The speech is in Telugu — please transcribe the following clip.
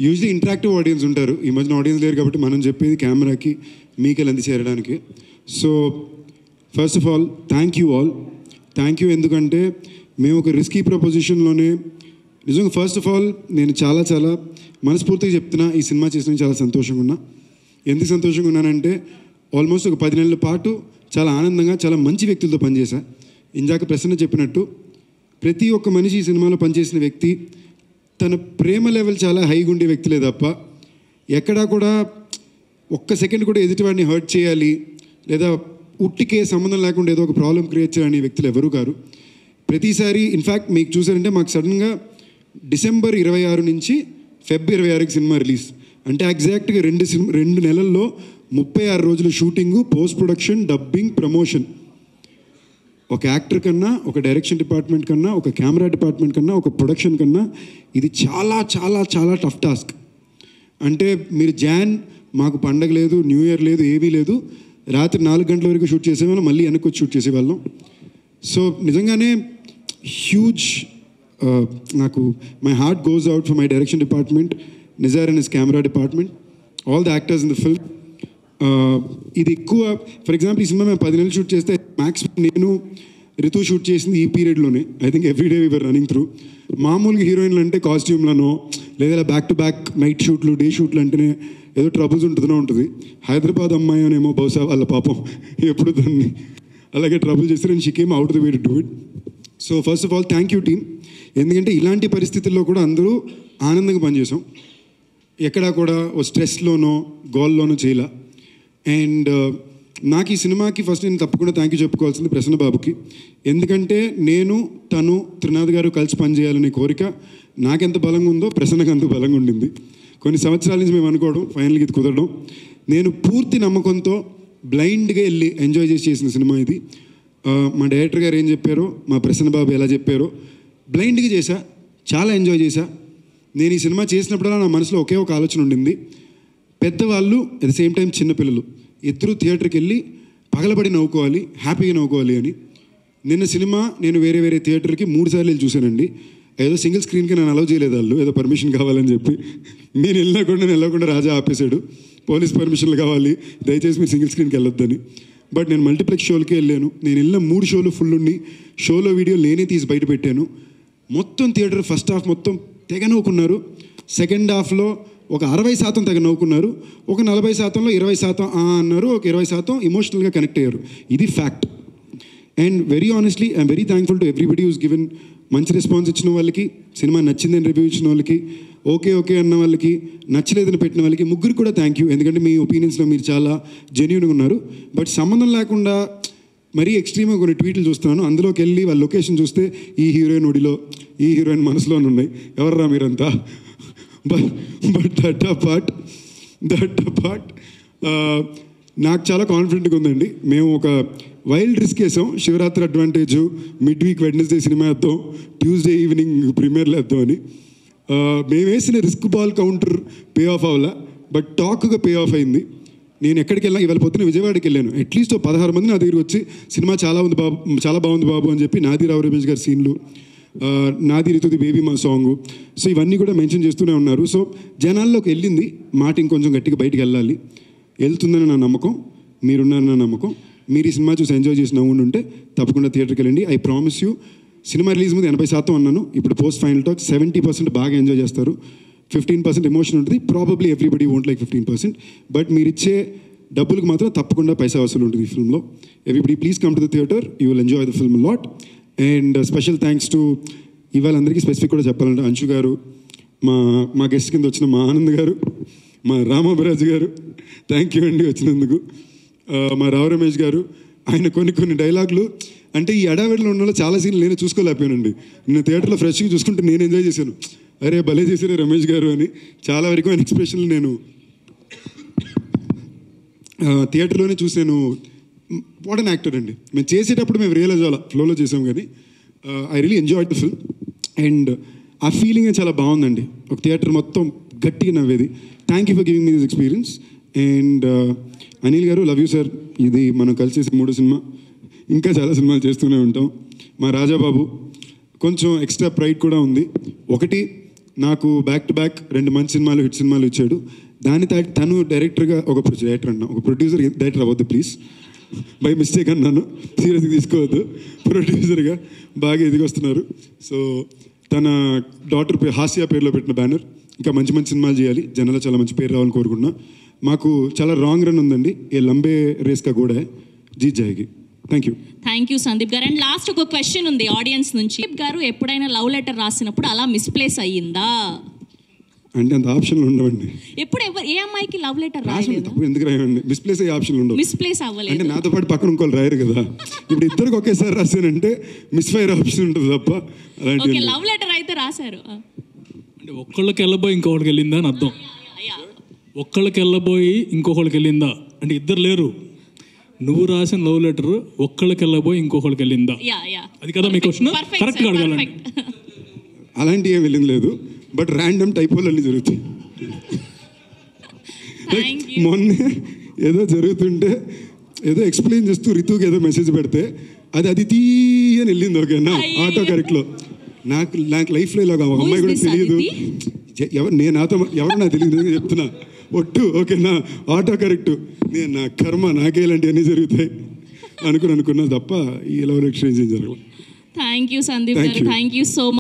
యూజువలీ ఇంటరాక్టివ్ ఆడియన్స్ ఉంటారు, ఈ మధ్యన ఆడియన్స్ లేరు కాబట్టి మనం చెప్పేది కెమెరాకి మీకెళ్ళి చేరడానికి. So first of all thank you ఎందుకంటే మేము ఒక రిస్కీ ప్రపోజిషన్లోనే నిజంగా ఫస్ట్ ఆఫ్ ఆల్ నేను చాలా చాలా మనస్ఫూర్తిగా చెప్తున్నా, ఈ సినిమా చేసిన చాలా సంతోషంగా ఉన్నా. ఎందుకు సంతోషంగా ఉన్నానంటే ఆల్మోస్ట్ ఒక 10 నెలల పాటు చాలా ఆనందంగా చాలా మంచి వ్యక్తులతో పనిచేశా. ఇందాక ప్రసన్న చెప్పినట్టు ప్రతి ఒక్క మనిషి ఈ సినిమాలో పనిచేసిన వ్యక్తి తన ప్రేమ లెవెల్ చాలా హైగా ఉండే వ్యక్తులే తప్ప ఎక్కడా కూడా ఒక్క సెకండ్ కూడా ఎదుటివాడిని హర్ట్ చేయాలి లేదా ఉట్టికే సంబంధం లేకుండా ఏదో ఒక ప్రాబ్లం క్రియేట్ చేయాలని వ్యక్తులు ఎవరు కారు. ప్రతిసారి ఇన్ఫ్యాక్ట్ మీకు చూసారంటే మాకు సడన్గా డిసెంబర్ 26 నుంచి ఫెబ్ 26కి సినిమా రిలీజ్ అంటే ఎగ్జాక్ట్గా 2 నెలల్లో 36 రోజులు shooting, post production, dubbing, promotion. ఒక యాక్టర్ కన్నా, ఒక డైరెక్షన్ డిపార్ట్మెంట్ కన్నా, ఒక కెమెరా డిపార్ట్మెంట్ కన్నా, ఒక ప్రొడక్షన్ కన్నా ఇది చాలా చాలా చాలా టఫ్ టాస్క్. అంటే మీరు మాకు పండగ లేదు, న్యూ ఇయర్ లేదు, ఏమీ లేదు, రాత్రి 4 గంటల వరకు షూట్ చేసేవాళ్ళం, మళ్ళీ వెనక్కి వచ్చి షూట్ చేసేవాళ్ళం. సో నిజంగానే హ్యూజ్ నాకు my heart goes out for my direction department, Nizar and his camera department, all the actors in the film. ఇది ఎక్కువ ఫర్ ఎగ్జాంపుల్ ఈ సినిమా మేము 10 నెలలు షూట్ చేస్తే మ్యాక్సిమం నేను రితు షూట్ చేసింది ఈ పీరియడ్లోనే. I think everyday we were running through. మామూలుగా హీరోయిన్లు అంటే కాస్ట్యూమ్లను లేదా బ్యాక్ టు బ్యాక్ నైట్ షూట్లు, డే షూట్లు అంటేనే ఏదో ట్రబుల్స్ ఉంటుంది. హైదరాబాద్ అమ్మాయి అనేమో బహుశా వాళ్ళ పాపం ఎప్పుడు దాన్ని అలాగే ట్రబుల్ చేస్తారు and she came out the way to do it. So first of all thank you team, ఎందుకంటే ఇలాంటి పరిస్థితుల్లో కూడా అందరూ ఆనందంగా పనిచేసాం, ఎక్కడా కూడా ఓ స్ట్రెస్లోనో గోల్లోనో చేయలే. అండ్ నాకు ఈ సినిమాకి ఫస్ట్ నేను తప్పకుండా థ్యాంక్ యూ చెప్పుకోవాల్సింది ప్రసన్న బాబుకి, ఎందుకంటే తను త్రినాథ్ గారు కలిసి పనిచేయాలనే కోరిక నాకెంత బలంగా ఉందో ప్రసన్నకు అంత బలంగా ఉండింది. కొన్ని సంవత్సరాల నుంచి మేము అనుకోవడం, ఫైనల్గా ఇది కుదరడం. నేను పూర్తి నమ్మకంతో బ్లైండ్గా వెళ్ళి ఎంజాయ్ చేసిన సినిమా ఇది. మా డైరెక్టర్ గారు ఏం చెప్పారో, మా ప్రసన్న బాబు ఎలా చెప్పారో బ్లైండ్గా చేశా, చాలా ఎంజాయ్ చేశా. నేను ఈ సినిమా చేసినప్పుడల్లా నా మనసులో ఒకే ఒక ఆలోచన ఉండింది, పెద్దవాళ్ళు అట్ ద సేమ్ టైం చిన్నపిల్లలు ఇద్దరు థియేటర్కి వెళ్ళి పగలబడి నవ్వుకోవాలి, హ్యాపీగా నవ్వుకోవాలి అని. నిన్న సినిమా నేను వేరే థియేటర్కి 3 సార్లు వెళ్ళి చూశానండి. ఏదో సింగిల్ స్క్రీన్కి నన్ను అలౌ చేయలేదు వాళ్ళు, ఏదో పర్మిషన్ కావాలని చెప్పి. నేను వెళ్ళకుండా రాజా ఆపేశాడు, పోలీస్ పర్మిషన్లు కావాలి, దయచేసి మీరు సింగిల్ స్క్రీన్కి వెళ్ళొద్దని. బట్ నేను మల్టీప్లెక్స్ షోలకి వెళ్ళాను. నేను వెళ్ళిన 3 షోలు ఫుల్ ఉండి షోలో వీడియో నేనే తీసి బయట పెట్టాను. మొత్తం థియేటర్ ఫస్ట్ హాఫ్ మొత్తం తెగ నవ్వుకున్నారు, సెకండ్ హాఫ్లో ఒక 60% తెగ నవ్వుకున్నారు, ఒక 40%లో 20% అన్నారు, ఒక 20% ఇమోషనల్గా కనెక్ట్ అయ్యారు. ఇది fact. And very honestly I'm very thankful to everybody who's given మంచి రెస్పాన్స్ ఇచ్చిన వాళ్ళకి, సినిమా నచ్చిందని రివ్యూ ఇచ్చిన వాళ్ళకి, ఓకే అన్న వాళ్ళకి, నచ్చలేదని పెట్టిన వాళ్ళకి, ముగ్గురు కూడా థ్యాంక్ యూ. ఎందుకంటే మీ ఒపీనియన్స్లో మీరు చాలా జెన్యూన్గా ఉన్నారు. బట్ సంబంధం లేకుండా మరీ ఎక్స్ట్రీమ్గా కొన్ని ట్వీట్లు చూస్తున్నాను, అందులోకి వెళ్ళి వాళ్ళ లొకేషన్ చూస్తే ఈ హీరోయిన్ ఒడిలో, ఈ హీరోయిన్ మనసులోనే ఉన్నాయి, ఎవర్రా మీరంతా. బట్ దట్ అపార్ట్ నాకు చాలా కాన్ఫిడెంట్గా ఉందండి. మేము ఒక వైల్డ్ రిస్క్ వేసాం, Shivaratri advantage, mid week Wednesday cinema వేద్దాం, ట్యూస్డే ఈవినింగ్ ప్రీమియర్లు వేద్దాం అని. మేము వేసిన risk ball counter pay of అవ్వాలా, బట్ టాక్గా పే ఆఫ్ అయింది. నేను ఎక్కడికి వెళ్ళినా, ఇవాళ పొద్దున్న విజయవాడకి వెళ్ళాను, అట్లీస్ట్ 16 మంది నా దగ్గరికి వచ్చి సినిమా చాలా బాగుంది బాబు అని చెప్పి నాది రావు రమేష్ గారి సీన్లు, నాది రితుది బేబీ మా సాంగ్, సో ఇవన్నీ కూడా మెన్షన్ చేస్తూనే ఉన్నారు. సో జనాల్లోకి వెళ్ళింది మాట, ఇంకొంచెం గట్టిగా బయటికి వెళ్ళాలి, వెళ్తుందని నా నమ్మకం, మీరున్నారని నా నమ్మకం. మీరు ఈ సినిమా చూసి ఎంజాయ్ చేసి నవ్వుండి ఉంటే తప్పకుండా థియేటర్కి వెళ్ళండి. I promise you, cinema release ముందు 80% అన్నాను, ఇప్పుడు పోస్ట్ ఫైనల్ టాక్ 70% బాగా ఎంజాయ్ చేస్తారు, 15% ఎమోషన్ ఉంటుంది. Probably everybody won't like 15%, but మీరు ఇచ్చే డబ్బులకు మాత్రం తప్పకుండా పైసా వసూలు ఉంటుంది ఈ ఫిల్మ్లో. Everybody please come to the theatre, you will enjoy the film lot. And special thanks to ఇవాళ అందరికీ స్పెసిఫిక్ కూడా చెప్పాలంటే అంశు గారు, మా గెస్ట్ కింద వచ్చిన మా ఆనంద్ గారు, మా రామాభిరాజు గారు, థ్యాంక్ యూ అండి వచ్చినందుకు. మా రావు రమేష్ గారు, ఆయన కొన్ని డైలాగులు అంటే ఈ అడావిడిలో ఉన్న చాలా సీన్లు నేను చూసుకోలేకపోయానండి. నేను థియేటర్లో ఫ్రెష్గా చూసుకుంటే నేను ఎంజాయ్ చేశాను, అరే భలే చేశారు రమేష్ గారు అని. చాలా వరకు ఆయన ఎక్స్ప్రెషన్లు నేను థియేటర్లోనే చూసాను. వాట్ అన్ యాక్టర్ అండి. మేము చేసేటప్పుడు మేము రియలైజ్ అవ్వాలి, ఫ్లోలో చేసాం, కానీ I really enjoyed the film. And ఆ ఫీలింగ్ చాలా బాగుందండి, ఒక థియేటర్ మొత్తం గట్టిగా నవ్వేది. Thank you for giving me this experience. And Anil garu, love you sir. ఇది మనం కలిసి చేసే 3వ సినిమా, ఇంకా చాలా సినిమాలు చేస్తూనే ఉంటాం. మా రాజాబాబు కొంచెం ఎక్స్ట్రా ప్రైడ్ కూడా ఉంది. ఒకటి, నాకు బ్యాక్ టు బ్యాక్ 2 మంచి సినిమాలు హిట్ సినిమాలు ఇచ్చాడు. దాని తను డైరెక్టర్గా ఒక ప్రొడ్యూసర్ డైరెక్టర్ అవ్వద్దు ప్లీజ్, బై మిస్టేక్ అన్నాను, సీరియస్గా తీసుకోవద్దు. ప్రొడ్యూసర్గా బాగా ఎదిగొస్తున్నారు. సో తన డాటర్ హాస్య పేరులో పెట్టిన బ్యానర్, ఇంకా మంచి మంచి సినిమాలు చేయాలి, జనాల్లో చాలా మంచి పేరు రావాలని కోరుకుంటున్నా. మాకు చాలా రాంగ్ రన్ ఉందండి, ఏ లంబే రేస్కా కూడా జీత్ జాయేగి. థ్యాంక్ యూ సందీప్ గారు. అండ్ లాస్ట్ ఒక క్వశ్చన్ ఉంది ఆడియన్స్ నుంచి. సందీప్ గారు ఎప్పుడైనా లవ్ లెటర్ రాసినప్పుడు అలా మిస్ప్లేస్ అయ్యిందా? అంటే అంత ఆప్షన్లు ఉండవండి. ఎప్పుడు ఏ అమ్మాయికి లవ్ లెటర్ రాయలేదు? ఎందుకు రాయండి? మిస్ప్లేస్ అయ్యే ఆప్షన్లు ఉండవు. మిస్ప్లేస్ అవ్వలేదు అంటే నాతో పాటు పక్కన ఇంకోళ్ళు రాయరు కదా. ఇప్పుడు ఇద్దరికి ఒకేసారి రాశానంటే మిస్ఫైర్ ఆప్షన్ ఉంటుంది తప్ప. ఓకే, లవ్ లెటర్ అయితే రాశారు అంటే ఒక్కళ్ళకి వెళ్ళబోయి ఇంకొకళ్ళకి వెళ్ళిందా అని అర్థం. ఒక్కళ్ళకి వెళ్ళబోయి ఇంకొకళ్ళకి వెళ్ళిందా అంటే ఇద్దరు లేరు. నువ్వు రాసిన లవ్ లెటర్ ఒక్కళ్ళకి వెళ్ళబోయి ఇంకొకళ్ళకి వెళ్ళిందా, అది కదా మీ క్వశ్చన్. కరెక్ట్గా అడగాలండి. అలాంటి ఏం వెళ్ళింది లేదు, బట్ ర్యాండమ్ టైపోలు అన్నీ జరుగుతాయి. మొన్నే ఏదో జరుగుతుంటే ఏదో ఎక్స్ప్లెయిన్ చేస్తూ రితుకి ఏదో మెసేజ్ పెడితే అది తీయని వెళ్ళింది. ఓకేనా, ఆటో కరెక్ట్లో. నాకు లైఫ్లో ఇలా ఒక అమ్మాయి కూడా తెలియదు, నేను ఎవరు తెలియదు చెప్తున్నా ఒట్టు. ఓకేనా, ఆటో కరెక్ట్. నేను నా కర్మ, నాకే ఇలాంటివన్నీ జరుగుతాయి అనుకున్నా తప్ప ఈ లవ్ ఎక్స్చేంజ్ ఏం జరగదు. థ్యాంక్ యూ సందీప్ గారు, థ్యాంక్ యూ సో మచ్.